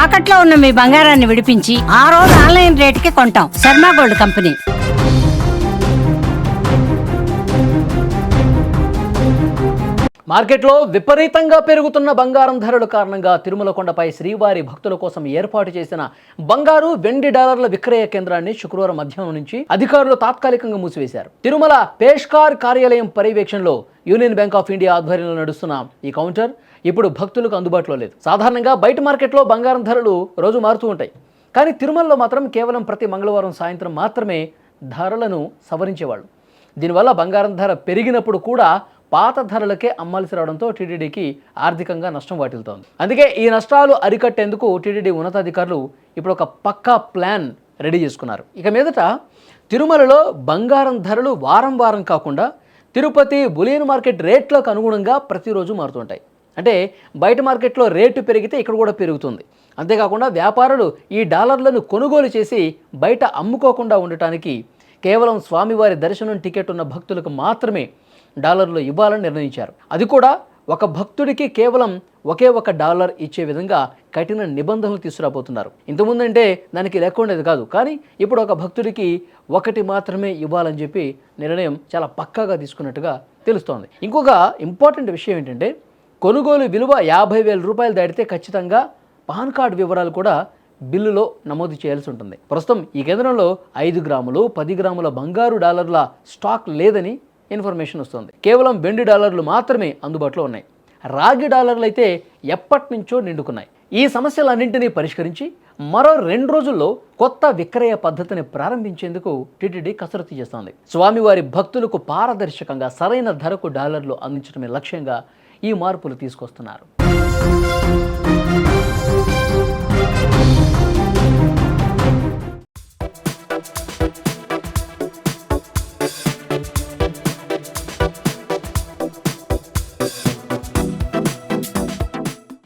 తాకట్లో ఉన్న మీ బంగారాన్ని విడిపించి ఆ రోజు ఆన్లైన్ రేటుకి కొంటాం. Sharma gold company. మార్కెట్లో విపరీతంగా పెరుగుతున్న బంగారం ధరల కారణంగా తిరుమల కొండపై శ్రీవారి భక్తుల కోసం ఏర్పాటు చేసిన బంగారు వెండి డాలర్ల విక్రయ కేంద్రాన్ని శుక్రవారం మధ్యాహ్నం నుంచి అధికారులు తాత్కాలికంగా మూసివేశారు. తిరుమల పేష్కార్ కార్యాలయం పర్యవేక్షణలో యూనియన్ బ్యాంక్ ఆఫ్ ఇండియా ఆధ్వర్యంలో నడుస్తున్న ఈ కౌంటర్ ఇప్పుడు భక్తులకు అందుబాటులో లేదు. సాధారణంగా బయట మార్కెట్లో బంగారం ధరలు రోజు మారుతూ ఉంటాయి, కానీ తిరుమలలో మాత్రం కేవలం ప్రతి మంగళవారం సాయంత్రం మాత్రమే ధరలను సవరించేవాళ్ళు. దీనివల్ల బంగారం ధర పెరిగినప్పుడు కూడా పాత ధరలకే అమ్మాల్సి రావడంతో టీటీడీకి ఆర్థికంగా నష్టం వాటిల్తోంది. అందుకే ఈ నష్టాలు అరికట్టేందుకు టీటీడీ ఉన్నతాధికారులు ఇప్పుడు ఒక పక్కా ప్లాన్ రెడీ చేసుకున్నారు. ఇక మీదట తిరుమలలో బంగారం ధరలు వారం వారం కాకుండా తిరుపతి బులియన్ మార్కెట్ రేట్లకు అనుగుణంగా ప్రతిరోజు మారుతుంటాయి. అంటే బయట మార్కెట్లో రేటు పెరిగితే ఇక్కడ కూడా పెరుగుతుంది. అంతేకాకుండా వ్యాపారులు ఈ డాలర్లను కొనుగోలు చేసి బయట అమ్ముకోకుండా ఉండటానికి కేవలం స్వామివారి దర్శనం టికెట్ ఉన్న భక్తులకు మాత్రమే డాలర్లు ఇవ్వాలని నిర్ణయించారు. అది కూడా ఒక భక్తుడికి కేవలం ఒకే ఒక డాలర్ ఇచ్చే విధంగా కఠిన నిబంధనలు తీసుకురాబోతున్నారు. ఇంతకుముందంటే దానికి లెక్క ఉండేది కాదు, కానీ ఇప్పుడు ఒక భక్తుడికి ఒకటి మాత్రమే ఇవ్వాలని చెప్పి నిర్ణయం చాలా పక్కాగా తీసుకున్నట్టుగా తెలుస్తోంది. ఇంకొక ఇంపార్టెంట్ విషయం ఏంటంటే, కొనుగోలు విలువ 50,000 రూపాయలు దాటితే ఖచ్చితంగా పాన్ కార్డు వివరాలు కూడా బిల్లులో నమోదు చేయాల్సి ఉంటుంది. ప్రస్తుతం ఈ కేంద్రంలో 5 గ్రాములు 10 గ్రాముల బంగారు డాలర్ల స్టాక్ లేదని ఇన్ఫర్మేషన్ వస్తుంది. కేవలం వెండి డాలర్లు మాత్రమే అందుబాటులో ఉన్నాయి. రాగి డాలర్లు అయితే ఎప్పటి నుంచో నిండుకున్నాయి. ఈ సమస్యలన్నింటినీ పరిష్కరించి మరో 2 రోజుల్లో కొత్త విక్రయ పద్ధతిని ప్రారంభించేందుకు టీటీడీ కసరత్తు చేస్తోంది. స్వామివారి భక్తులకు పారదర్శకంగా సరైన ధరకు డాలర్లు అందించడమే లక్ష్యంగా ఈ మార్పులు తీసుకొస్తున్నారు.